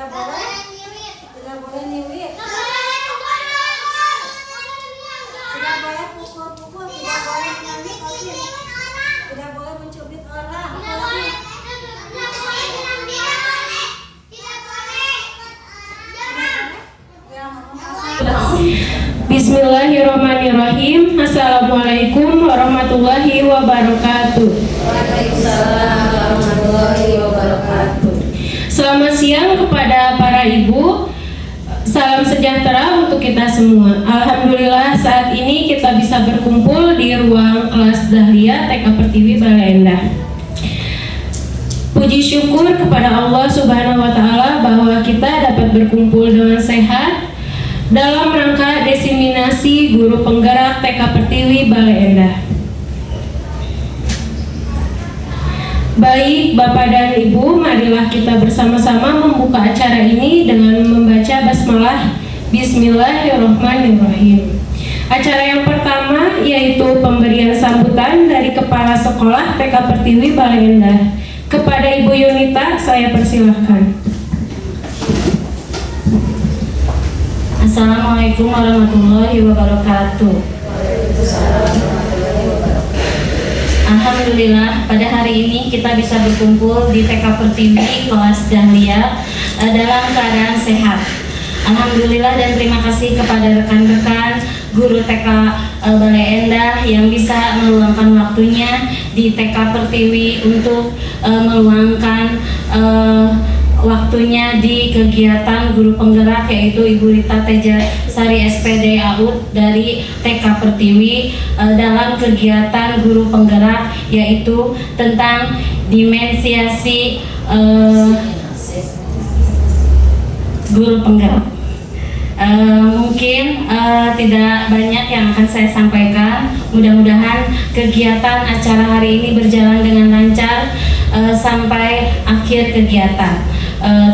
tidak boleh niwit, tidak boleh pukul-pukul, tidak boleh menyanyi kosin, tidak boleh mencubit orang. Bismillahirrahmanirrahim. Assalamualaikum warahmatullahi wabarakatuh. Waalaikumsalam warahmatullahi wabarakatuh. Selamat siang kepada para ibu. Salam sejahtera untuk kita semua. Alhamdulillah saat ini kita bisa berkumpul di ruang kelas Dahlia TK Pertiwi Balai Endah. Puji syukur kepada Allah Subhanahu wa taala bahwa kita dapat berkumpul dengan sehat dalam rangka diseminasi guru penggerak TK Pertiwi Balai Endah. Baik Bapak dan Ibu, marilah kita bersama-sama membuka acara ini dengan membaca basmalah. Bismillahirrahmanirrahim. Acara yang pertama yaitu pemberian sambutan dari Kepala Sekolah TK Pertiwi Balai Endah. Kepada Ibu Yunita, saya persilahkan. Assalamualaikum warahmatullahi wabarakatuh. Alhamdulillah pada hari ini kita bisa berkumpul di TK Pertiwi kelas Dahlia dalam keadaan sehat. Alhamdulillah dan terima kasih kepada rekan-rekan guru TK Balai Endah yang bisa meluangkan waktunya di TK Pertiwi untuk meluangkan waktunya di kegiatan guru penggerak yaitu Ibu Rita Teja Sari SPD AUD dari TK Pertiwi dalam kegiatan guru penggerak yaitu tentang dimensiasi guru penggerak. Mungkin tidak banyak yang akan saya sampaikan. Mudah-mudahan kegiatan acara hari ini berjalan dengan lancar sampai akhir kegiatan.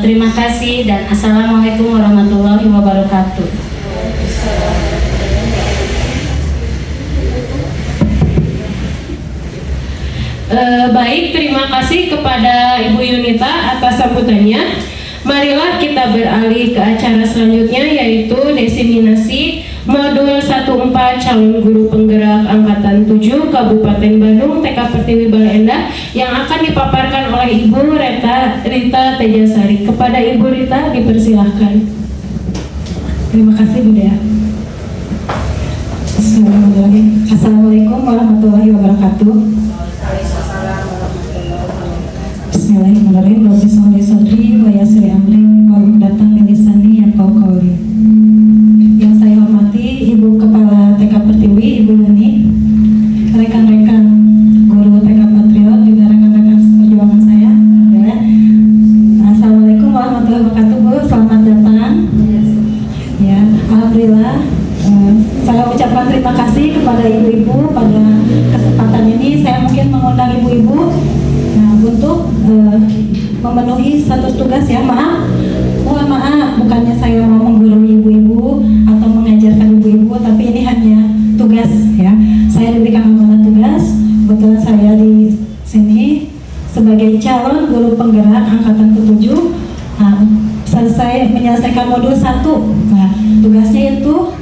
Terima kasih dan Assalamualaikum warahmatullahi wabarakatuh. Baik, terima kasih kepada Ibu Yunita atas sambutannya. Marilah kita beralih ke acara selanjutnya yaitu diseminasi modul 14 calon guru penggerak angkatan 7 Kabupaten Bandung TK Pertiwi Balai Endah yang akan dipaparkan oleh Ibu Rita Tejasari. Kepada Ibu Rita dipersilahkan. Terima kasih Bunda. Bismillahirrahmanirrahim. Assalamualaikum warahmatullahi wabarakatuh. Bismillahirrahmanirrahim. Rabbi sholli sadri wa yassir amri wa datang lisani yafqahu qawli. Yang saya hormati Ibu Kepala TK Pertiwi, Ibu Yuni, rekan-rekan guru TK Patriot, juga rekan-rekan perjuangan saya. Ya. Assalamualaikum warahmatullahi wabarakatuh, Bu. Selamat datang. Ya, alhamdulillah. Saya ucapkan terima kasih kepada ibu-ibu pada kesempatan ini. Saya mungkin mengundang ibu-ibu untuk memenuhi satu tugas ya. Mohon maaf, bukannya saya mau menggurui ibu-ibu atau mengajarkan ibu-ibu, tapi ini hanya tugas ya. Saya diberikan amanah tugas. Kebetulan saya di sini sebagai calon guru penggerak angkatan ke-7. Selesai menyelesaikan modul 1. Nah, tugasnya itu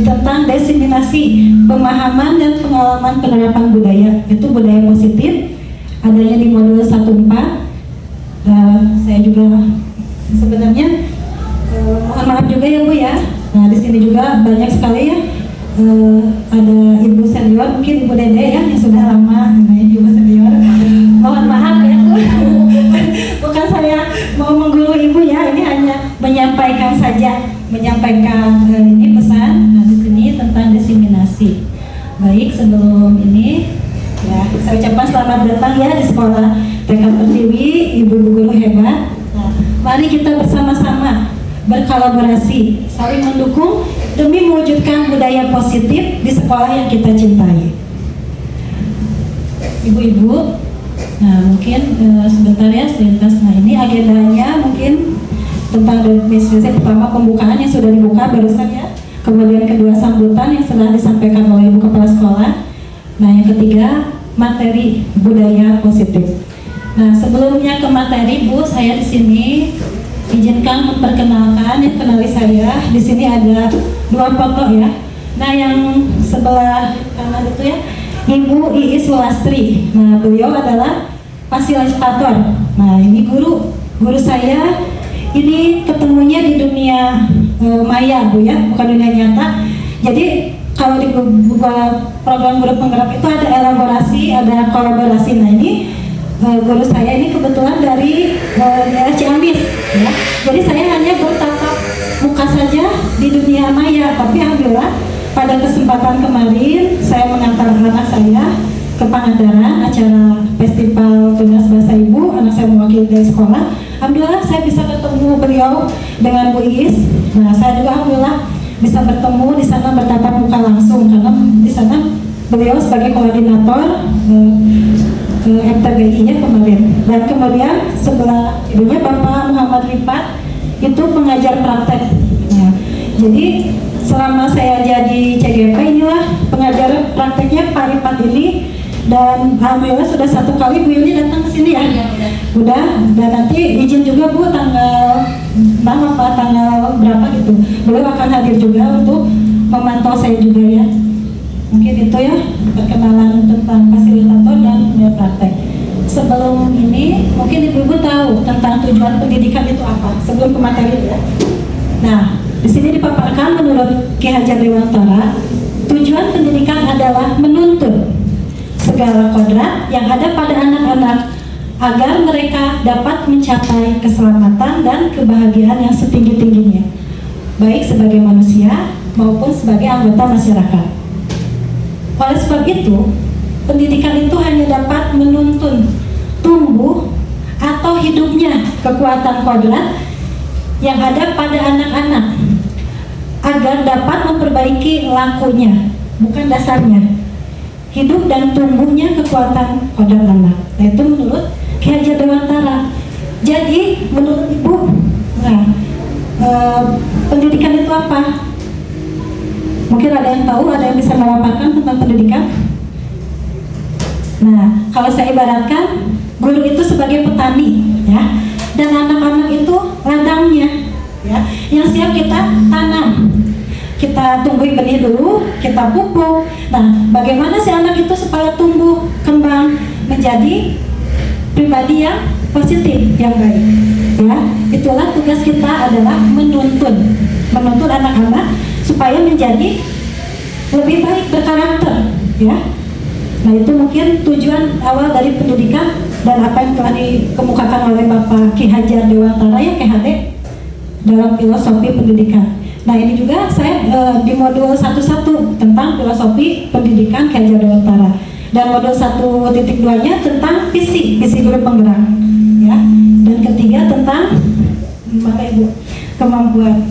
tentang diseminasi pemahaman dan pengalaman penerapan budaya, itu budaya positif, adanya di modul 14. Saya juga sebenarnya mohon maaf juga ya Bu ya. Nah di sini juga banyak sekali ya, ada ibu senior, mungkin Ibu Dede ya yang sudah lama, namanya juga senior. Mohon maaf ya Bu. Bukan saya mau mengguru ibu ya, ini hanya menyampaikan saja, menyampaikan ini pesan. Nah di sini tentang diseminasi. Baik, sebelum ini ya, saya ucapkan selamat datang ya di sekolah TK Pertiwi, ibu-ibu guru hebat. Nah, mari kita bersama-sama berkolaborasi, saling mendukung demi mewujudkan budaya positif di sekolah yang kita cintai. Ibu-ibu, nah mungkin sebentar ya selintas. Nah ini agendanya mungkin tentang diseminasi. Pertama pembukaan yang sudah dibuka barusan ya, kemudian kedua sambutan yang sudah disampaikan oleh Ibu Kepala Sekolah. Nah yang ketiga materi budaya positif. Nah sebelumnya ke materi Bu, saya di sini izinkan memperkenalkan, yang kenali saya. Di sini ada 2 foto ya. Nah, yang sebelah kanan itu ya, Ibu Iis Sulastri. Nah, beliau adalah fasilitator. Nah, ini guru saya. Ini ketemunya di dunia maya, Bu ya, bukan dunia nyata. Jadi kalau di program guru penggerak itu ada elaborasi, ada kolaborasi. Nah, ini guru saya ini kebetulan dari daerah Ciamis ya. Jadi saya hanya bertatap muka saja di dunia maya, tapi alhamdulillah pada kesempatan kemarin saya mengantar anak saya ke Pangandaran, acara festival tunas bahasa ibu. Anak saya mewakili dari sekolah. Alhamdulillah saya bisa ketemu beliau dengan Bu Iis. Nah, saya juga alhamdulillah bisa bertemu di sana, bertatap muka langsung, karena di sana beliau sebagai koordinator FTBI-nya kemarin. Dan kemudian sebelah ibunya Bapak Muhammad Rifat, itu pengajar praktek. Nah, jadi selama saya jadi CGP inilah pengajar prakteknya Pak Rifat ini. Dan alhamdulillah sudah 1 kali Bu Yuni datang ke sini ya. Udah. Dan nanti izin juga Bu tanggal berapa gitu. Beliau akan hadir juga untuk memantau saya juga ya. Mungkin itu ya perkenalan tentang fasilitator dan praktek. Sebelum ini mungkin ibu-ibu tahu tentang tujuan pendidikan itu apa sebelum ke materi ya. Nah, di sini dipaparkan menurut Ki Hajar Dewantara, tujuan pendidikan adalah menuntun segala kodrat yang ada pada anak-anak agar mereka dapat mencapai keselamatan dan kebahagiaan yang setinggi-tingginya, baik sebagai manusia maupun sebagai anggota masyarakat. Oleh sebab itu, pendidikan itu hanya dapat menuntun tumbuh atau hidupnya kekuatan kodrat yang ada pada anak-anak agar dapat memperbaiki lakunya, bukan dasarnya, hidup dan tumbuhnya kekuatan kodrat anak. Nah, itu menurut Ki Hajar Dewantara. Jadi menurut Ibu, pendidikan itu apa? Mungkin ada yang tahu, ada yang bisa memaparkan tentang pendidikan. Nah, kalau saya ibaratkan, guru itu sebagai petani, ya, dan anak-anak itu ladangnya, ya, yang siap kita tanam. Kita tumbuhi benih dulu, kita pupuk. Nah, bagaimana si anak itu supaya tumbuh, kembang, menjadi pribadi yang positif, yang baik, ya. Itulah tugas kita adalah menuntun anak-anak supaya menjadi lebih baik berkarakter, ya. Nah, itu mungkin tujuan awal dari pendidikan dan apa yang telah dikemukakan oleh Bapak Ki Hajar Dewantara ya, KHD, dalam filosofi pendidikan. Nah, ini juga saya di modul 1.1 tentang filosofi pendidikan Ki Hajar Dewantara, dan modul 1.2-nya tentang visi guru penggerak, ya. Dan ketiga tentang kemampuan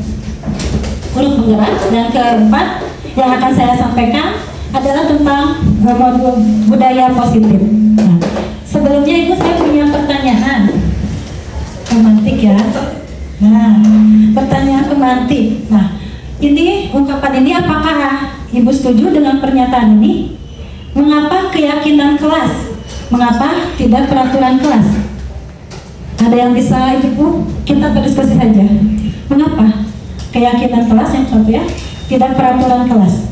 guru penggerak, dan keempat yang akan saya sampaikan adalah tentang modul budaya positif. Nah, sebelumnya Ibu saya punya pertanyaan romantik ya. Nah, pertanyaan romantik. Nah, ini ungkapan ini apakah Ibu setuju dengan pernyataan ini? Mengapa keyakinan kelas? Mengapa tidak peraturan kelas? Ada yang bisa Ibu? Kita berdiskusi saja. Mengapa keyakinan kelas yang satu ya, tidak peraturan kelas?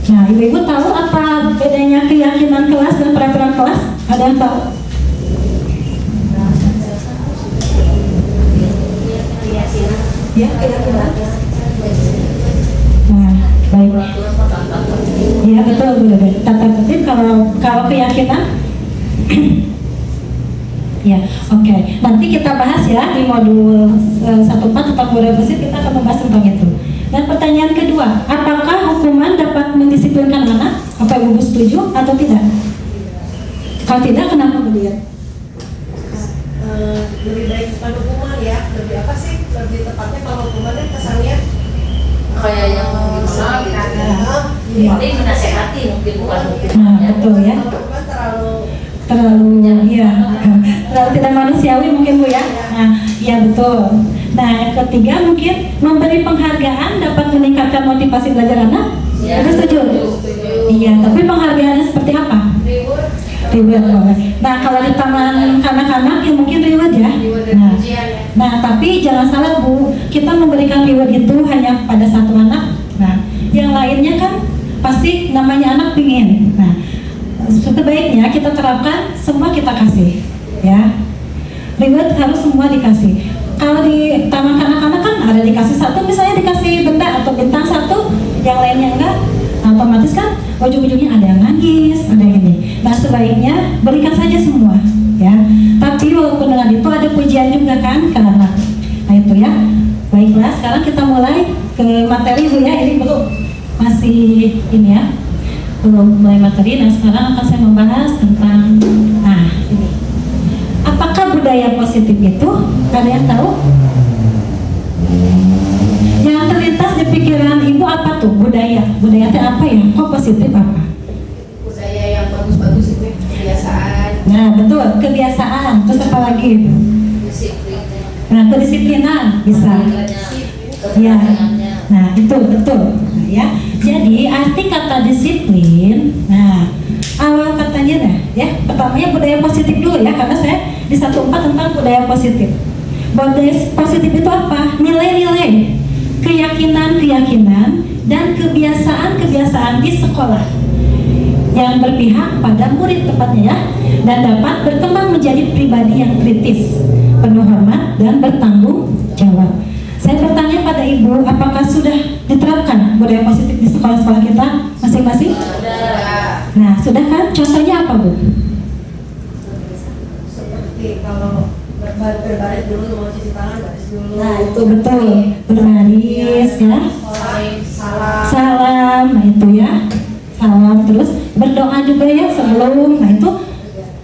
Nah, Ibu-ibu tahu apa bedanya keyakinan kelas dan peraturan kelas? Ada yang tahu? Ya, keyakinan. Nah, baik. Ya, betul, betul. Tata tertib kalau keyakinan. Ya, oke. Nanti kita bahas ya di modul 1.4 tentang budaya positif, kita akan membahas tentang itu. Dan pertanyaan kedua, apakah hukuman dapat mendisiplinkan anak? Apa Ibu setuju atau tidak? Kalau tidak, kenapa beliau? Lebih baik bukan hukuman ya, lebih apa sih? Lebih tepatnya kalau hukumannya kesannya kayak yang bisa Iya. tapi menasehati mungkin bukan hukuman. Nah, betul ya. hukuman Terlalu ya, terlalu tidak manusiawi mungkin Bu ya. Nah, iya betul. Nah, yang ketiga mungkin memberi penghargaan dapat meningkatkan motivasi belajar anak. Ya, Ibu setuju? Iya, tapi penghargaannya seperti apa? Reward boleh. Nah, kalau di taman kanak-kanak ya mungkin reward ya. Nah, Nah, tapi jangan salah Bu, kita memberikan reward itu hanya pada satu anak. Nah, yang lainnya kan pasti namanya anak pingin. Nah, sebaiknya kita terapkan semua kita kasih, ya. Reward harus semua dikasih. Kalau di taman kanak-kanak kan ada dikasih satu, misalnya dikasih benda atau bintang satu, yang lainnya enggak, otomatis kan ujung-ujungnya ada yang nangis, ada yang ini. Nah, sebaiknya berikan saja semua, ya. Tapi walaupun dengan itu ada pujian juga kan ke anak. Nah itu ya. Baiklah, sekarang kita mulai ke materi Bu ya. Ini belum masih ini ya, belum mulai materi. Nah sekarang akan saya membahas tentang ini. Apakah budaya positif itu? Ada yang tahu? Yang terlintas di pikiran Ibu apa tuh? Budaya. Budaya itu apa ya? Kok positif apa? Budaya yang bagus-bagus itu kebiasaan, Nah betul, kebiasaan. Terus apa lagi? disiplin, Nah kedisiplinan bisa. Ya. Nah itu betul. Nah, ya. Jadi arti kata disiplin. Nah awal katanya dah, ya. Pertamanya budaya positif dulu ya, karena saya di 1.4 tentang budaya positif. Budaya positif itu apa? Nilai-nilai, keyakinan-keyakinan, dan kebiasaan-kebiasaan di sekolah yang berpihak pada murid tepatnya ya, dan dapat berkembang menjadi pribadi yang kritis, penuh hormat, dan bertanggung jawab. Saya bertanya pada Ibu, apakah sudah diterapkan budaya positif di sekolah-sekolah kita masing-masing? Nah, sudah kan? Contohnya apa Bu? seperti kalau berbaris dulu mau cuci tangan, baris dulu. Nah, itu betul. Berbaris ya. Salam. Salam, nah itu ya. Salam, terus berdoa juga ya sebelum. Nah, itu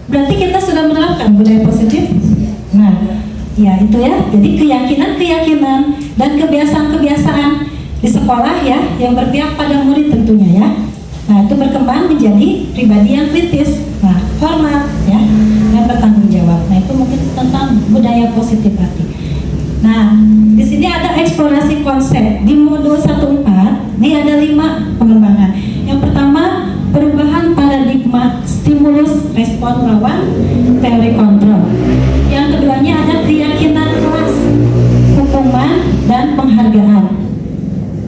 berarti kita sudah menerapkan budaya positif. Nah, ya itu ya. Jadi keyakinan-keyakinan dan kebiasaan-kebiasaan di sekolah ya yang berpihak pada murid tentunya ya. Nah, itu berkembang menjadi pribadi yang kritis. Nah, hormat ya, dan bertanggung jawab. Nah, itu mungkin tentang budaya positif berarti. Nah, di sini ada eksplorasi konsep di modul 1.4. Ini ada 5 pengembangan. Yang pertama, perubahan paradigma stimulus respon lawan teori kontrol. Yang keduanya ada keyakinan kelas, hukuman, dan penghargaan.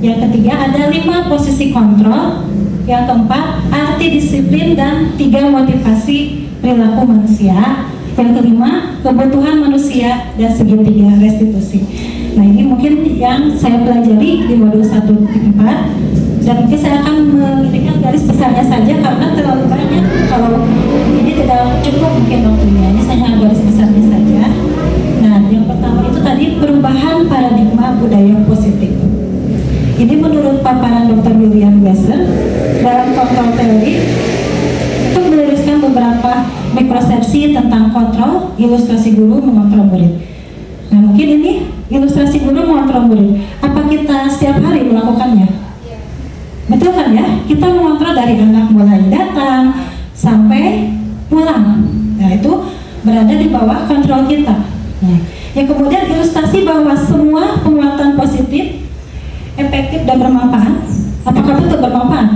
Yang ketiga ada 5 posisi kontrol. Yang keempat, arti disiplin dan 3 motivasi perilaku manusia. Yang kelima, kebutuhan manusia dan segitiga restitusi. Nah ini mungkin yang saya pelajari di modul 1.4, dan mungkin saya akan memberikan garis besarnya saja karena terlalu banyak. Kalau ini tidak cukup mungkin waktunya, ini saya garis besarnya saja. Nah yang pertama itu tadi perubahan paradigma budaya positif. Ini menurut paparan Dr. William Wesser dalam kontrol teori untuk meluruskan beberapa mikrosepsi tentang kontrol ilustrasi guru mengontrol murid. Nah mungkin ini ilustrasi guru mengontrol murid. Apa kita setiap hari melakukannya? Betul kan ya? Kita mengontrol dari anak mulai datang sampai pulang. Nah itu berada di bawah kontrol kita. Nah, yang kemudian ilustrasi bahwa semua penguatan positif efektif dan bermanfaat. Apakah betul bermanfaat?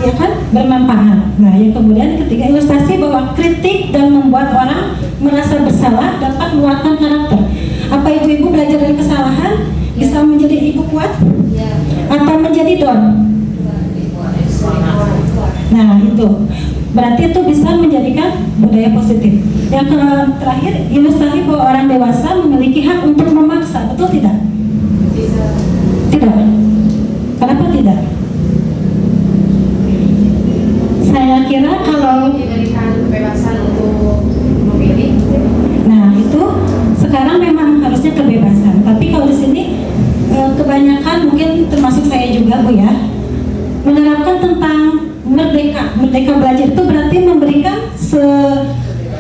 Ya kan? Bermanfaat. Nah, yang kemudian ketiga ilustrasi bahwa kritik dan membuat orang merasa bersalah dapat menguatkan karakter. Apa ibu-ibu belajar dari kesalahan bisa menjadi ibu kuat? Atau menjadi don? Nah, itu. Berarti itu bisa menjadikan budaya positif. Yang terakhir, ilustrasi bahwa orang dewasa memiliki hak untuk memaksa. Betul tidak? Tidak. Kenapa tidak? Saya kira kalau Diberikan kebebasan untuk memilih. nah itu sekarang memang harusnya kebebasan. Tapi kalau di sini kebanyakan mungkin termasuk saya juga Bu ya, menerapkan tentang merdeka belajar itu berarti memberikan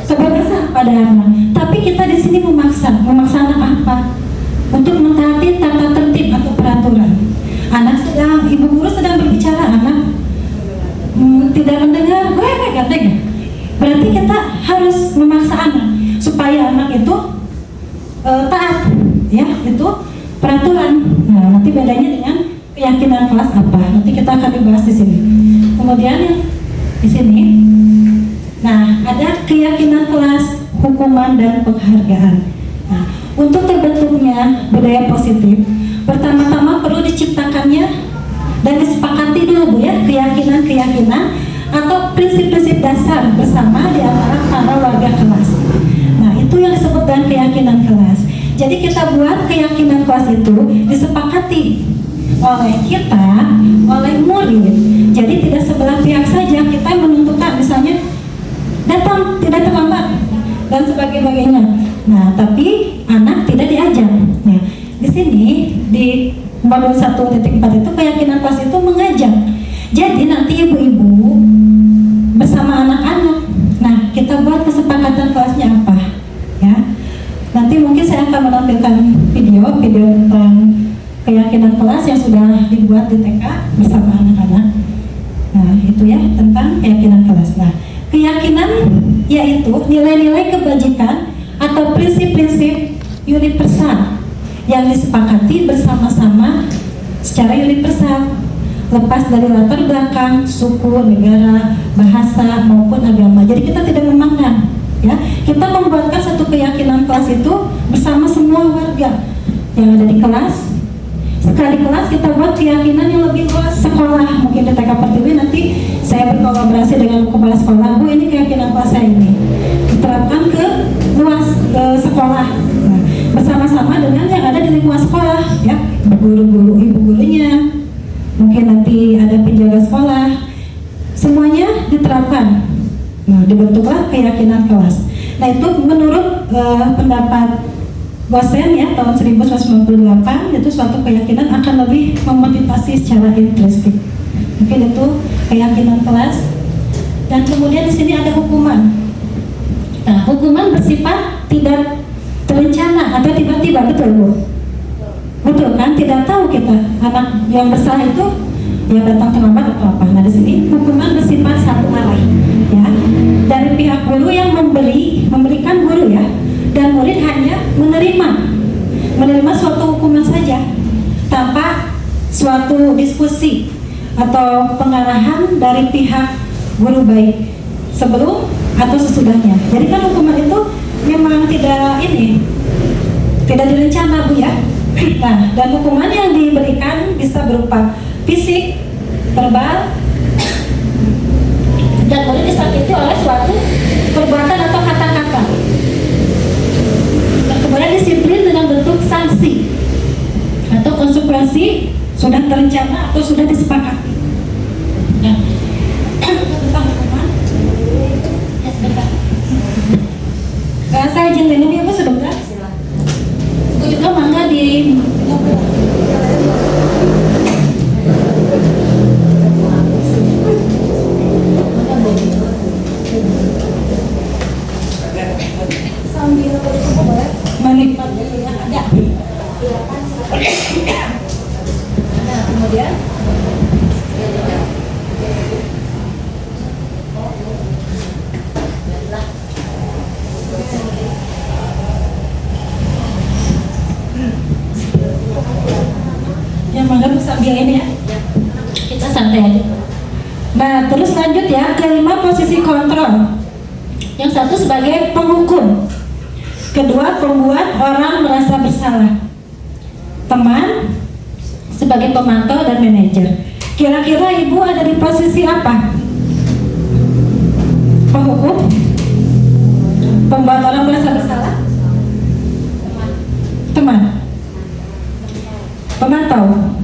kebebasan pada anak. Tapi kita di sini memaksa anak apa? Untuk mentaati tata tertib atau peraturan. Anak sedang, ibu guru sedang berbicara, anak tidak mendengar, gandeng. Berarti kita harus memaksa anak supaya anak itu taat, ya itu peraturan. Nah, nanti bedanya dengan keyakinan kelas apa? Nanti kita akan dibahas di sini. Kemudian yang di sini, nah ada keyakinan kelas, hukuman dan penghargaan. Nah, untuk terbentuknya budaya positif, pertama-tama perlu diciptakannya dan disepakati dulu Bu ya, keyakinan-keyakinan atau prinsip-prinsip dasar bersama di antara para warga kelas. Nah, itu yang disebut dengan keyakinan kelas. Jadi kita buat keyakinan kelas itu disepakati oleh kita, oleh murid. Jadi tidak sebelah pihak saja kita menentukan, misalnya datang tidak terlambat dan sebagainya. Nah, tapi anak tidak diajak. Nah, di sini di modul 1.4 itu keyakinan kelas itu mengajak. Jadi nanti ibu-ibu bersama anak-anak. Nah, kita buat kesepakatan kelasnya apa? Ya. Nanti mungkin saya akan menampilkan video tentang keyakinan kelas yang sudah dibuat di TK bersama anak-anak. Nah, itu ya tentang keyakinan kelas. Nah, keyakinan yaitu nilai-nilai kebajikan atau prinsip-prinsip universal yang disepakati bersama-sama secara universal, lepas dari latar belakang, suku, negara, bahasa maupun agama. Jadi kita tidak memandang, ya. Kita membuatkan satu keyakinan kelas itu bersama semua warga yang ada di kelas. Sekali kelas kita buat keyakinan yang lebih luas. Sekolah mungkin di TK Pertiwi nanti saya berkolaborasi dengan kepala sekolah, Bu ini keyakinan kelas saya ini diterapkan ke luas ke sekolah. Nah, bersama-sama dengan yang ada di lingkungan sekolah, ya, guru-guru, ibu gurunya, mungkin nanti ada penjaga sekolah, semuanya diterapkan. Nah, dibentuklah keyakinan kelas. Nah, itu menurut pendapat dosen ya tahun 1998, itu suatu keyakinan akan lebih memotivasi secara intrinsik. Mungkin itu keyakinan kelas. Dan kemudian di sini ada hukuman. Nah, hukuman bersifat tidak terencana atau tiba-tiba, betul Bu? Betul kan? Tidak tahu kita anak yang bersalah itu yang datang terlambat atau apa. Nah, di sini hukuman bersifat satu arah, ya, dari pihak guru yang memberikan guru ya, dan murid hanya menerima suatu hukuman saja tanpa suatu diskusi atau pengarahan dari pihak guru baik sebelum atau sesudahnya. Jadi kan hukuman itu memang tidak direncana Bu ya. Nah, dan hukuman yang diberikan bisa berupa fisik, verbal, dan murid disakiti oleh suatu perbuatan atau kata-kata. Dan kemudian disiplin dengan bentuk sanksi atau konsekuensi sudah terencana atau sudah disepakati. Nah, tentang hukuman, ya sebentar. Saya izin minum ya Bu sebentar. Bu juga mangga di sambil menikmat yang ada. Nah, kemudian yang mana Bu sambil ini ya, kita santai aja. Nah, terus lanjut ya, kelima posisi kontrol. Yang satu sebagai penghukum, kedua pembuat orang merasa bersalah, teman sebagai pemantau dan manajer. Kira-kira Ibu ada di posisi apa? Penghukum, pembuat orang merasa bersalah, teman, pemantau.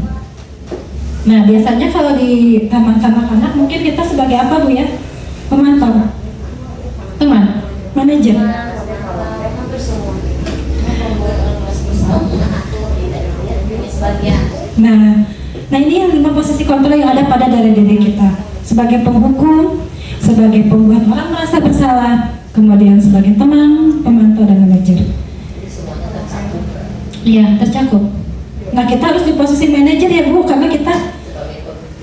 Nah, biasanya kalau di taman kanak-kanak mungkin kita sebagai apa Bu ya? Pemantau, teman, manajer. Nah ini yang 5 posisi kontrol yang ada pada diri kita. Sebagai penghukum, sebagai pembuat orang merasa bersalah, kemudian sebagai teman, pemantau dan manajer. Iya, tercakup. Nah, kita harus di posisi manajer ya Bu, karena kita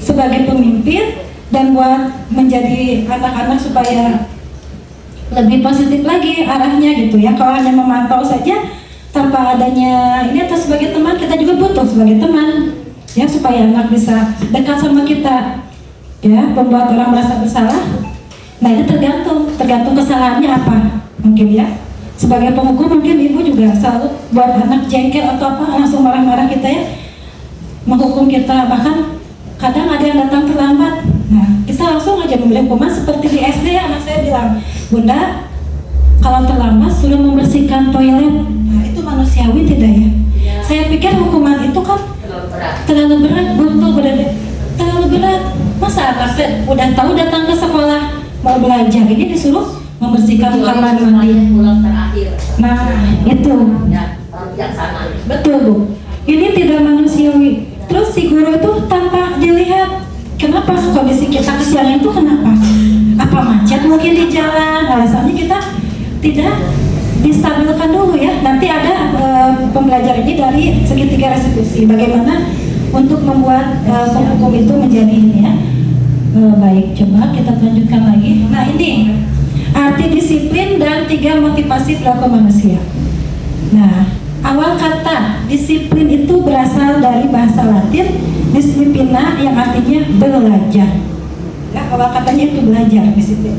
sebagai pemimpin dan buat menjadi anak-anak supaya lebih positif lagi arahnya gitu ya. Kalau hanya memantau saja tanpa adanya ini, atau sebagai teman, kita juga butuh sebagai teman ya, supaya anak bisa dekat sama kita ya. Membuat orang merasa bersalah, nah ini tergantung kesalahannya apa mungkin ya. Sebagai penghukum mungkin ibu juga selalu buat anak jengkel atau apa langsung marah-marah kita ya, menghukum kita, bahkan kadang ada yang datang terlambat. Nah, kita langsung aja memberi hukuman seperti di SD ya, anak saya bilang, Bunda, kalau terlambat suruh membersihkan toilet. Nah, itu manusiawi tidak ya? Saya pikir hukuman itu kan terlalu berat, betul terlalu berat. Masa anak saya udah tahu datang ke sekolah mau belajar, ini disuruh membersihkan kamar mandi. Pulang terakhir. Nah, itu Ya, bijaksana. betul Bu. Ini tidak manusiawi. Terus si guru itu tanpa dilihat, kenapa kondisi kita kesiangan itu kenapa? Apa macet mungkin di jalan? Alasannya kita tidak distabilkan dulu ya. Nanti ada pembelajaran ini dari segitiga restitusi. Bagaimana untuk membuat penghukum itu menjadi ini ya. Baik, coba kita lanjutkan lagi. Nah ini arti disiplin dan 3 motivasi perilaku manusia. Nah, awal kata disiplin itu berasal dari bahasa Latin disciplina yang artinya belajar. Ya, awal katanya itu belajar, disiplin.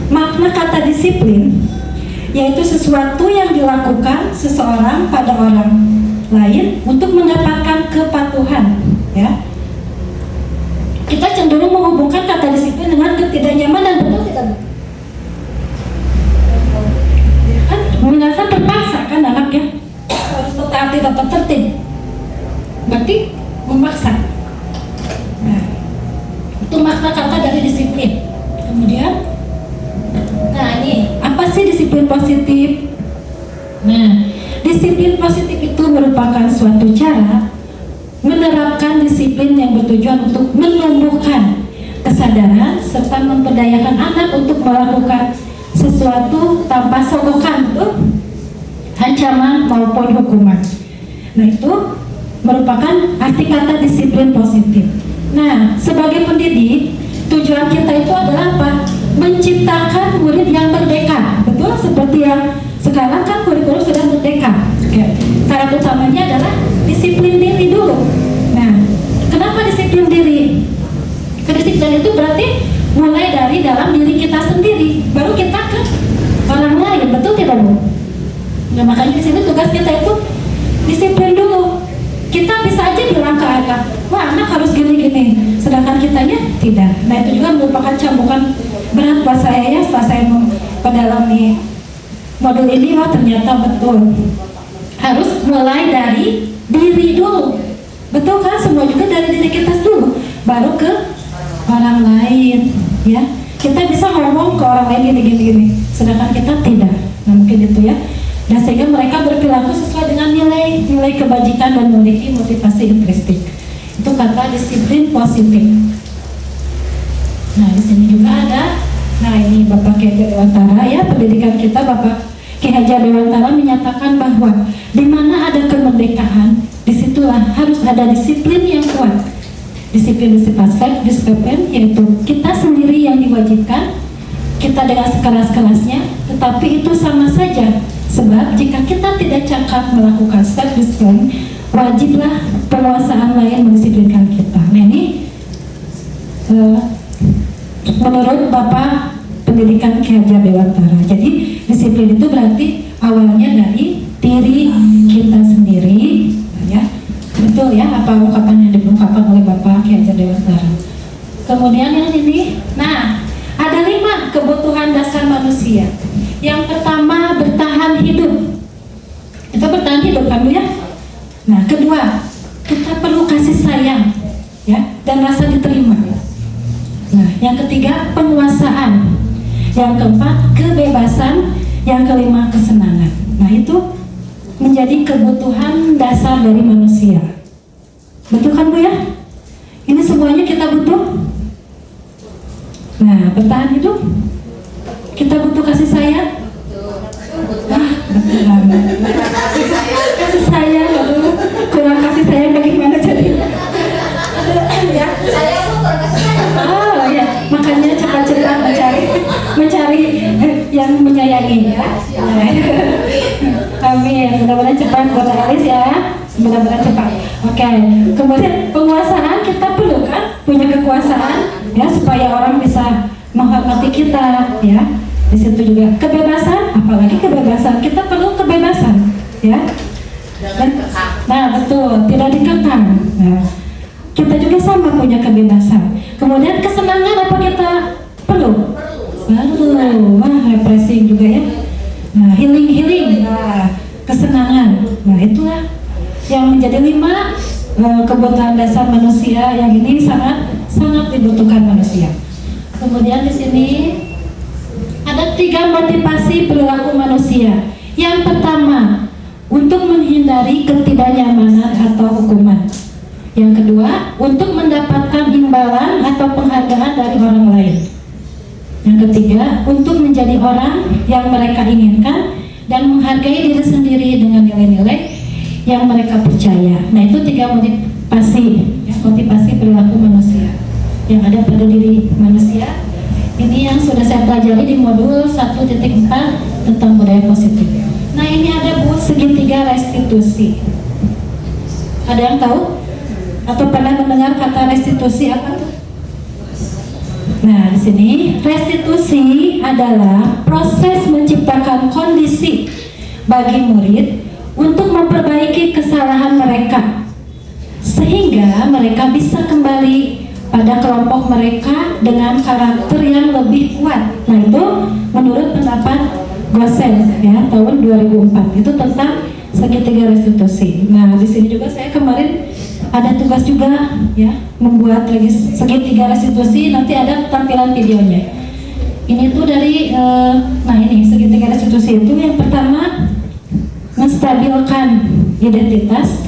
Makna kata disiplin yaitu sesuatu yang dilakukan seseorang pada orang lain untuk mendapatkan kepatuhan. Ya, kita cenderung menghubungkan kata disiplin dengan ketidaknyamanan, betul tidak? Kan merasa terpaksa kan anaknya harus taati tata tertib, berarti memaksa. Nah, itu makna kata dari disiplin. Kemudian, nah ini apa sih disiplin positif? Nah, disiplin positif itu merupakan suatu cara menerapkan disiplin yang bertujuan untuk menumbuhkan kesadaran serta memperdayakan anak untuk melakukan sesuatu tanpa sogokan, tuh ancaman maupun hukuman. Nah, itu merupakan arti kata disiplin positif. Nah, sebagai pendidik, tujuan kita itu adalah apa? Menciptakan murid yang merdeka. Betul, seperti yang sekarang kan kurikulum sudah merdeka. Syarat utamanya adalah disiplin diri dulu. Nah, kenapa disiplin diri? Kedisiplinan itu berarti mulai dari dalam diri kita sendiri, baru kita ke orang lain, betul tidak Bu? Nah, makanya di sini tugas kita itu disiplin dulu. Kita bisa aja bilang ke anak, wah anak harus gini-gini, sedangkan kitanya tidak. Nah, itu juga merupakan cambukan berat buat saya ya, setelah saya memperdalami modul ini, wah ternyata betul. Harus mulai dari diri dulu, betul kan? Semua juga dari diri kita dulu, baru ke orang lain ya. Kita bisa ngomong ke orang lain gini-gini, sedangkan kita tidak. Nah, mungkin itu ya. Dan sehingga mereka berperilaku sesuai dengan nilai kebajikan dan memiliki motivasi intrinsik. Itu kata disiplin positif. Nah, di sini juga ada. Nah, ini Bapak Ki Hajar Dewantara ya, pendidikan kita Bapak Ki Hajar Dewantara menyatakan bahwa di mana ada kemerdekaan, disitulah harus ada disiplin yang kuat. Disiplin bersifat self-discipline, yaitu kita sendiri yang diwajibkan, kita dengan sekeras-kerasnya, tetapi itu sama saja. Sebab jika kita tidak cakap melakukan self-discipline, wajiblah penguasaan lain mendisiplinkan kita. Nah, ini menurut Bapak pendidikan Ki Hajar Dewantara. Jadi disiplin itu berarti awalnya dari diri kita sendiri, ya. Betul ya, apa ungkapan yang diungkapkan oleh Bapak Ki Hajar Dewantara. Kemudian yang ini, nah ada 5 kebutuhan dasar manusia. Yang pertama, bertahan hidup. Kita bertahan hidup kan ya. Nah, kedua, kita perlu kasih sayang ya, dan rasa diterima. Nah, yang ketiga, penguasaan. Yang keempat, kebebasan. Yang kelima, kesenangan. Nah, itu menjadi kebutuhan dasar dari manusia. Betul kan Bu ya? Ini semuanya kita butuh. Nah, bertahan hidup, kita butuh kasih sayang. Ah, betul banget. Kasih sayang, aduh, kurang kasih sayang bagaimana jadi? Ya. Oh ya, makanya cepat-cepat mencari yang menyayangi ya. Amin. Mudah-mudahan cepat buat Alis ya. Mudah-mudahan cepat. Oke. Kemudian penguasaan, kita perlu kan punya kekuasaan ya, supaya orang bisa menghormati kita ya. Di situ juga kebebasan, apalagi kebebasan. Kita perlu kebebasan, ya. Nah, betul, tidak dikekang. Nah, kita juga sama punya kebebasan. Kemudian kesenangan apa kita perlu? Perlu. Wah, refreshing juga ya. Nah, healing. Nah, kesenangan. Nah, itulah yang menjadi 5 kebutuhan dasar manusia yang ini sangat dibutuhkan manusia. Kemudian di sini ada 3 motivasi perilaku manusia. Yang pertama, untuk menghindari ketidaknyamanan atau hukuman. Yang kedua, untuk mendapatkan imbalan atau penghargaan dari orang lain. Yang ketiga, untuk menjadi orang yang mereka inginkan dan menghargai diri sendiri dengan nilai-nilai yang mereka percaya. Nah, itu 3 motivasi, ya, motivasi perilaku manusia yang ada pada diri manusia. Ini yang sudah saya pelajari di modul 1.4 tentang budaya positif. Nah, ini ada segitiga restitusi. Ada yang tahu? Atau pernah mendengar kata restitusi apa tuh? Nah, di sini restitusi adalah proses menciptakan kondisi bagi murid untuk memperbaiki kesalahan mereka sehingga mereka bisa kembali pada kelompok mereka dengan karakter yang lebih kuat. Nah, itu menurut pendapat Gosens ya tahun 2004 itu tentang segitiga restitusi. Nah, di sini juga saya kemarin ada tugas juga ya membuat lagi segitiga restitusi, nanti ada tampilan videonya. Ini tuh dari nah ini segitiga restitusi itu yang pertama menstabilkan identitas,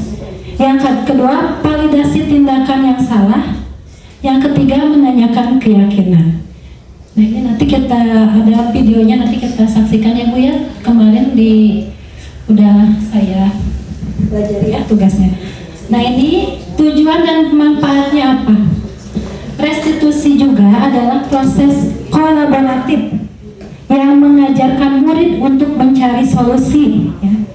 yang kedua validasi tindakan yang salah, yang ketiga menanyakan keyakinan. Nah, ini nanti kita ada videonya, nanti kita saksikan ya Bu ya. Kemarin udah saya pelajari ya tugasnya. Nah, ini tujuan dan manfaatnya apa? Restitusi juga adalah proses kolaboratif yang mengajarkan murid untuk mencari solusi ya,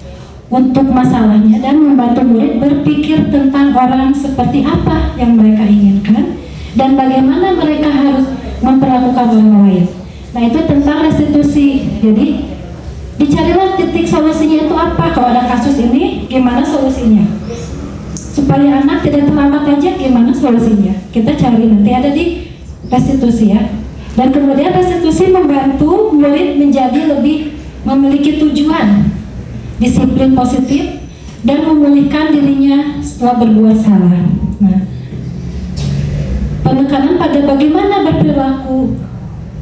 untuk masalahnya dan membantu murid berpikir tentang orang seperti apa yang mereka inginkan dan bagaimana mereka harus memperlakukan orang lain. Nah, itu tentang restitusi. Jadi dicarilah titik solusinya itu apa. Kalau ada kasus ini, gimana solusinya? Supaya anak tidak terlambat aja, gimana solusinya? Kita cari, nanti ada di restitusi ya. Dan kemudian restitusi membantu murid menjadi lebih memiliki tujuan, disiplin positif, dan memulihkan dirinya setelah berbuat salah. Nah, penekanan pada bagaimana berperilaku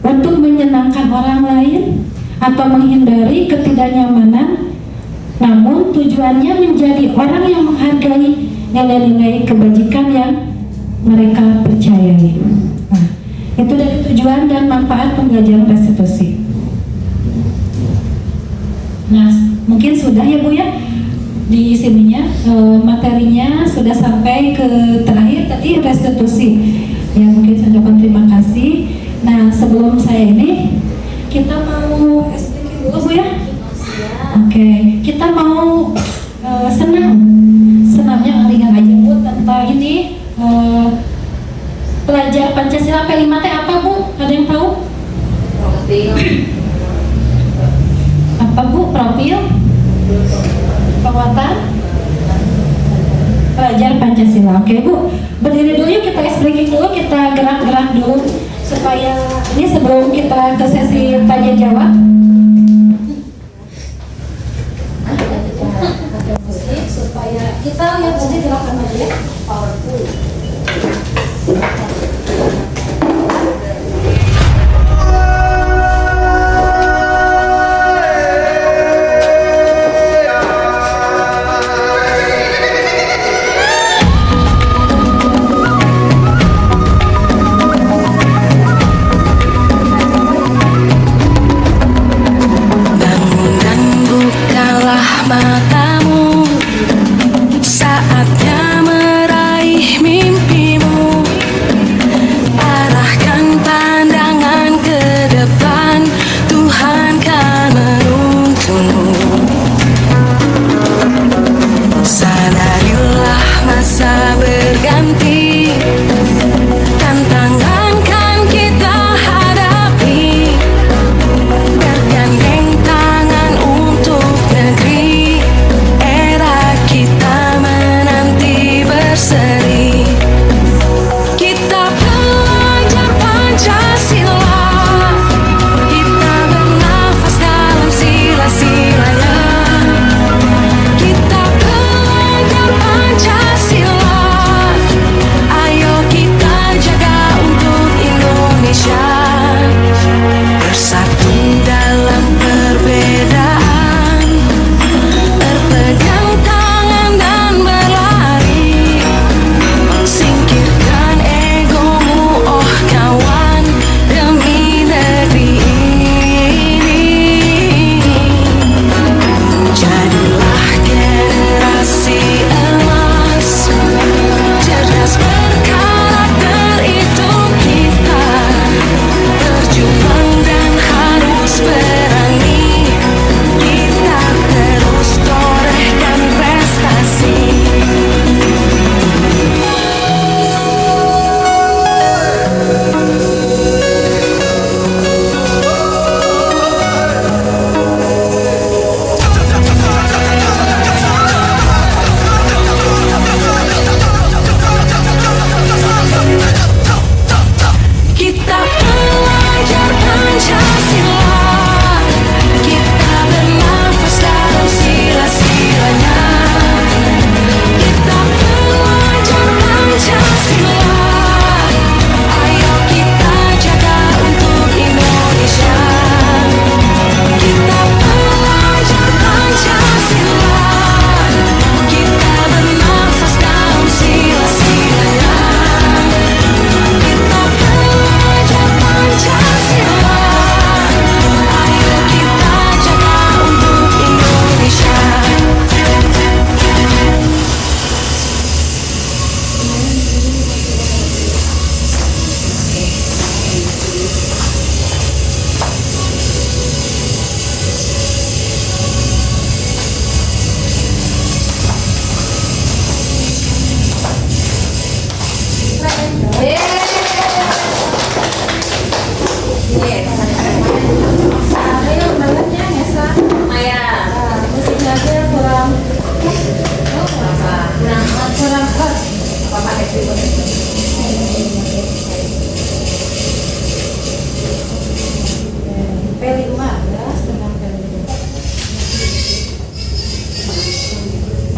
untuk menyenangkan orang lain atau menghindari ketidaknyamanan, namun tujuannya menjadi orang yang menghargai nilai-nilai kebajikan yang mereka percayai. Nah, itu dari tujuan dan manfaat pembelajaran restitusi. Nah, mungkin sudah ya Bu ya di sininya materinya sudah sampai ke terakhir tadi restitusi. Ya, mungkin saya ucapkan terima kasih. Nah, sebelum saya ini kita mau speaking dulu Bu ya. Oke, kita mau senamnya ringan aja Bu tentang ini pelajar Pancasila P5 teh apa Bu? Ada yang tahu? Apa Bu? Profil? Penguatan? Pelajar Pancasila. Oke Bu, berdiri dulu yuk, kita ice breaking dulu, kita gerak-gerak dulu supaya ini sebelum kita ke sesi tanya jawab. Supaya kita lihat aja gerakan aja ya, powerful.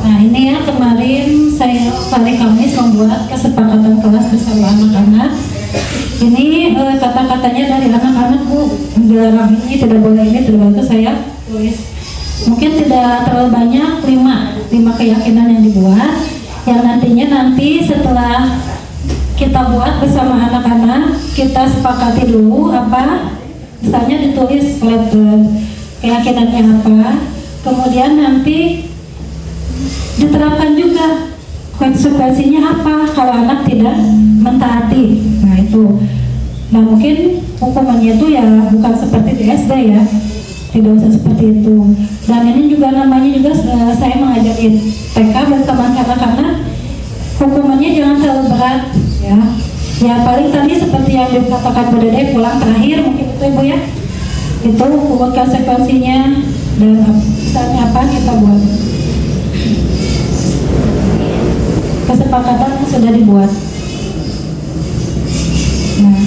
Nah ini ya kemarin saya hari Kamis membuat kesepakatan kelas bersama anak-anak. Ini kata-katanya dari anak-anak Bu, dilarang ini, tidak boleh ini, tidak boleh itu, saya tulis. Mungkin tidak terlalu banyak, 5 keyakinan yang dibuat, yang nanti setelah kita buat bersama anak-anak, kita sepakati dulu apa, misalnya ditulis keyakinannya apa, kemudian nanti diterapkan juga konsekuensinya apa kalau anak tidak mentaati. Nah itu, nah mungkin hukumannya itu ya bukan seperti di SD ya, tidak usah seperti itu. Dan ini juga namanya juga saya mengajarin TK bersama anak-anak, hukumannya jangan terlalu berat ya. Ya paling tadi seperti yang dikatakan Bu Dede, pulang terakhir mungkin itu Ibu ya, itu hukuman konsekuensinya dan misalnya apa kita buat. Kesepakatan sudah dibuat. Nah,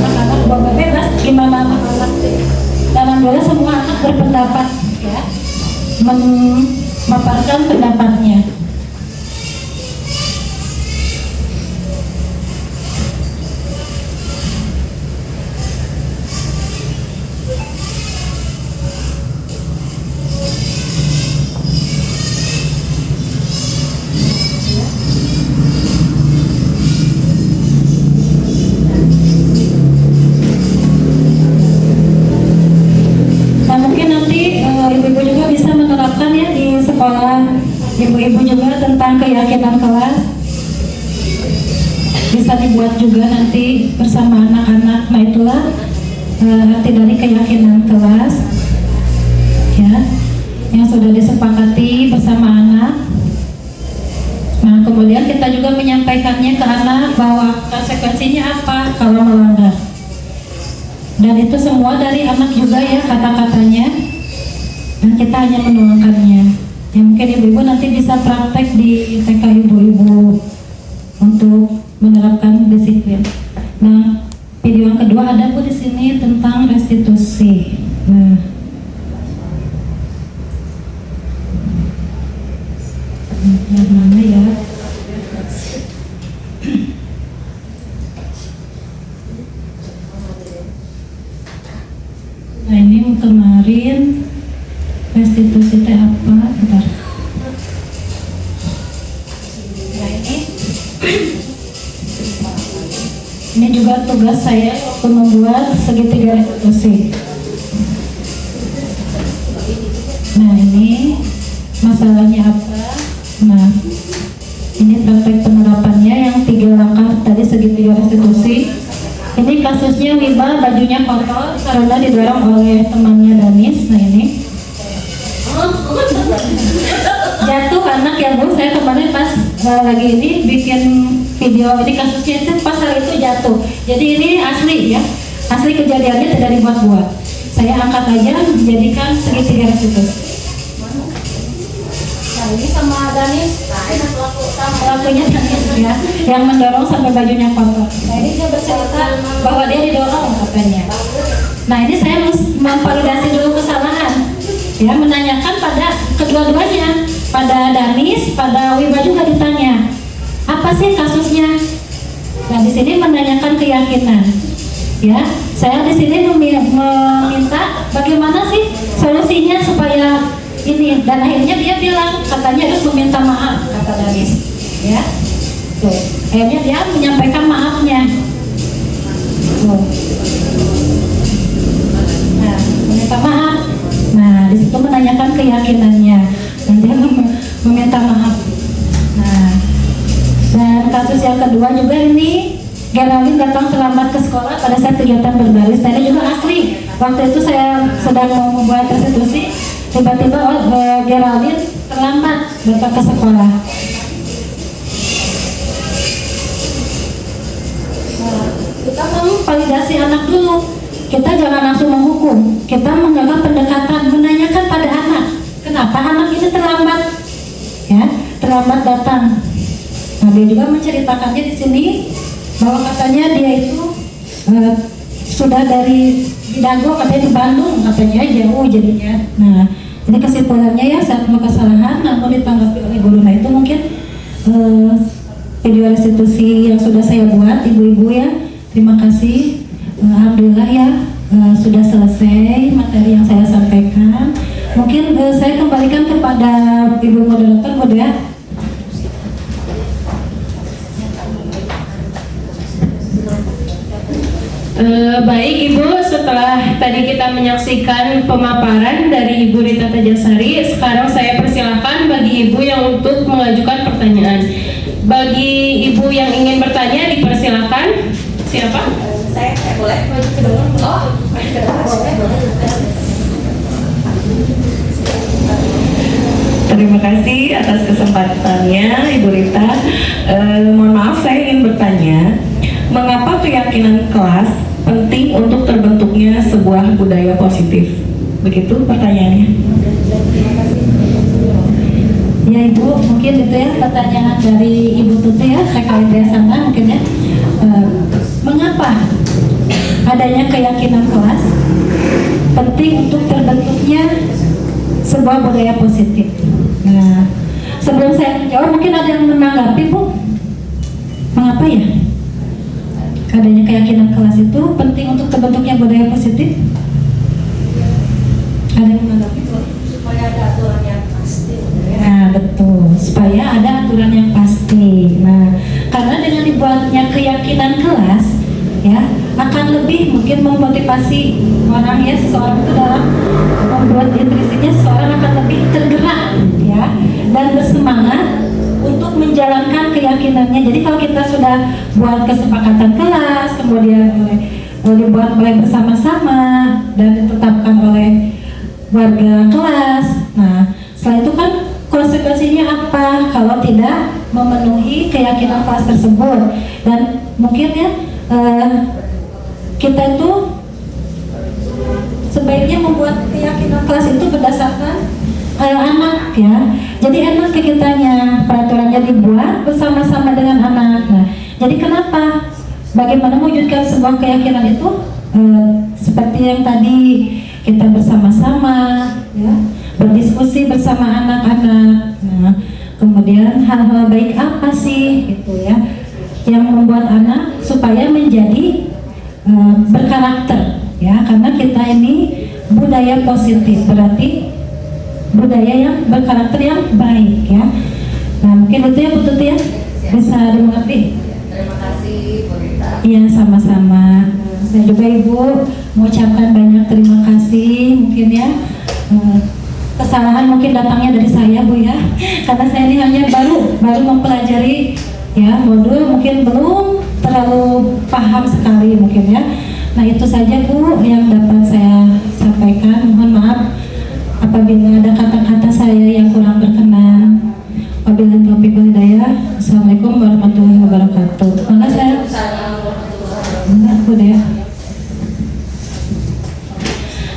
anak-anak bebas gimana anak-anak. Dalam dulu semua anak berpendapat ya, memaparkan pendapatnya. Ibu-ibu juga tentang keyakinan kelas bisa dibuat juga nanti bersama anak-anak. Nah itulah arti dari keyakinan kelas ya, yang sudah disepakati bersama anak. Nah kemudian kita juga menyampaikannya ke anak bahwa konsekuensinya apa kalau melanggar, dan itu semua dari anak juga ya kata-katanya, dan kita hanya menuangkannya. Ya mungkin ibu-ibu nanti bisa praktek di TK ibu-ibu untuk menerapkan disiplin. Nah, video yang kedua ada Bu di sini tentang restitusi. Nah, yang mana ya? Nah ini kemarin restitusi teh apa? Bentar. Nah ini juga tugas saya waktu membuat segitiga restitusi. Nah ini masalahnya apa? Nah ini praktek penerapannya yang 3 langkah tadi segitiga restitusi. Ini kasusnya Wiba bajunya kotor karena didorong oleh temannya Danis. Nah ini jatuh anak ya Bu, saya kemarin pas lagi ini bikin video ini kasusnya itu pas hari itu jatuh. Jadi ini asli ya, asli kejadiannya tidak dibuat-buat. Saya angkat aja menjadikan segitiga restitusi. Nah ini sama Danis, Pelakunya Danis ya, yang mendorong sampai bajunya kotor. Nah ini dia bercerita bahwa dia didorong katanya. Nah ini saya memvalidasi dulu kesalahan ya, menanyakan pada kedua-duanya, pada Danis, pada Wiba juga ditanya apa sih kasusnya. Nah di sini menanyakan keyakinan ya, saya di sini meminta bagaimana sih solusinya supaya ini, dan akhirnya dia bilang katanya harus meminta maaf, kata Danis ya. Tuh, akhirnya dia menyampaikan maafnya. Tuh. Nah meminta maaf. Nah, di situ menanyakan keyakinannya dan dia meminta maaf. Nah, dan kasus yang kedua juga ini, Geraldine datang terlambat ke sekolah pada saat kegiatan berbaris. Nah, ini juga asli. Waktu itu saya sedang mau membuat restitusi, tiba-tiba Geraldine terlambat datang ke sekolah. Nah, kita mau validasi anak dulu. Kita jangan langsung menghukum, kita menjaga pendekatan, menanyakan pada anak, kenapa anak ini terlambat, ya, terlambat datang. Nah, dia juga menceritakannya di sini bahwa katanya dia itu sudah dari Dago, katanya di Bandung, katanya jauh jadinya. Nah, jadi kesimpulannya ya, saya punya kesalahan namun ditanggapi oleh guru. Nah, itu mungkin video restitusi yang sudah saya buat, ibu-ibu ya. Terima kasih. Alhamdulillah ya, sudah selesai materi yang saya sampaikan. Mungkin saya kembalikan kepada ibu moderator, Bu ya. Baik Ibu, setelah tadi kita menyaksikan pemaparan dari Ibu Rita Tajasari, sekarang saya persilahkan bagi Ibu yang untuk mengajukan pertanyaan. Bagi Ibu yang ingin bertanya, dipersilahkan. Siapa? Saya boleh? Oh, Terima kasih atas kesempatannya Ibu Rita. Mohon maaf, saya ingin bertanya, mengapa keyakinan kelas penting untuk terbentuknya sebuah budaya positif? Begitu pertanyaannya. Ya Ibu, mungkin itu ya pertanyaan dari Ibu Tuti ya, terkait sana mungkin ya. Mengapa adanya keyakinan kelas penting untuk terbentuknya sebuah budaya positif? Nah, sebelum saya menjawab, mungkin ada yang menanggapi Bu. Mengapa ya adanya keyakinan kelas itu penting untuk terbentuknya budaya positif? Ada yang menanggapi Bu? supaya ada aturan yang pasti. Nah, betul, supaya ada aturan yang pasti. Nah, karena dengan dibuatnya keyakinan kelas ya akan lebih mungkin memotivasi orang ya, seseorang itu dalam membuat intrisinya, seseorang akan lebih tergerak ya dan bersemangat untuk menjalankan keyakinannya. Jadi kalau kita sudah buat kesepakatan kelas, kemudian dibuat oleh bersama-sama dan ditetapkan oleh warga kelas. Nah, setelah itu kan konsekuensinya apa kalau tidak memenuhi keyakinan kelas tersebut? Dan mungkin ya kita itu sebaiknya membuat keyakinan kelas itu berdasarkan anak ya. Jadi enak ke kitanya, peraturannya dibuat bersama-sama dengan anak. Nah, jadi kenapa? Bagaimana mewujudkan sebuah keyakinan itu seperti yang tadi kita bersama-sama ya, berdiskusi bersama anak-anak. Nah, kemudian hal-hal baik apa sih gitu ya yang membuat anak supaya menjadi berkarakter ya, karena kita ini budaya positif berarti budaya yang berkarakter yang baik ya. Nah, mungkin itu ya Bu Tuti ya, bisa dimengerti. Terima kasih Bu Rita. Iya, sama-sama. Saya juga Ibu mengucapkan banyak terima kasih. Mungkin ya kesalahan mungkin datangnya dari saya Bu ya, karena saya ini hanya baru mempelajari ya modul, mungkin belum terlalu paham sekali mungkin ya. Nah, itu saja Bu yang dapat saya sampaikan. Mohon maaf apabila ada kata-kata saya yang kurang berkenan. Wabillahi taufiq wal hidayah. Assalamualaikum warahmatullahi wabarakatuh. Maka saya enggak Bu ya.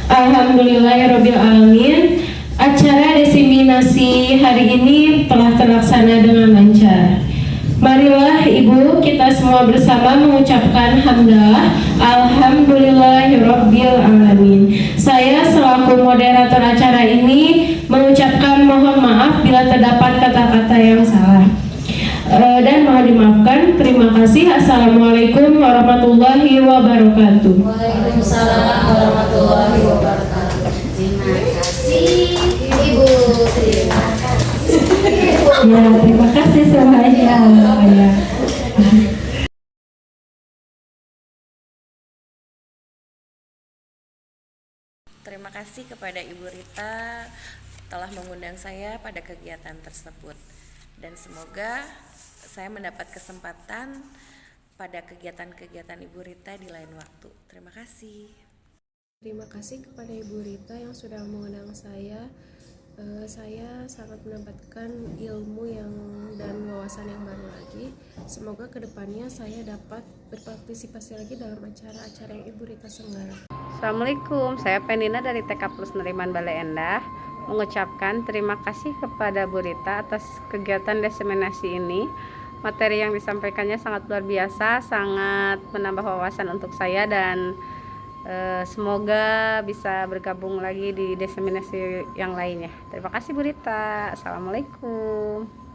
Alhamdulillahirabbil alamin. Acara diseminasi hari ini telah terlaksana dengan lancar. Marilah Ibu kita semua bersama mengucapkan hamdalah alhamdulillahirabbil alamin. Saya selaku moderator acara ini mengucapkan mohon maaf bila terdapat kata-kata yang salah. Dan mohon dimaafkan. Terima kasih. Assalamualaikum warahmatullahi wabarakatuh. Waalaikumsalam warahmatullahi wabarakatuh. Terima kasih Ibu. Terima kasih. Ya, terima kasih semuanya ya. Terima kasih kepada Ibu Rita telah mengundang saya pada kegiatan tersebut, dan semoga saya mendapat kesempatan pada kegiatan-kegiatan Ibu Rita di lain waktu. Terima kasih. Terima kasih kepada Ibu Rita yang sudah mengundang saya. Saya sangat mendapatkan ilmu dan wawasan yang baru lagi. Semoga kedepannya saya dapat berpartisipasi lagi dalam acara-acara yang Ibu Rita selenggarakan. Assalamualaikum, saya Penina dari TK Plus Neriman Bale Endah mengucapkan terima kasih kepada Bu Rita atas kegiatan diseminasi ini. Materi yang disampaikannya sangat luar biasa, sangat menambah wawasan untuk saya, dan semoga bisa bergabung lagi di diseminasi yang lainnya. Terima kasih Bu Rita. Assalamualaikum.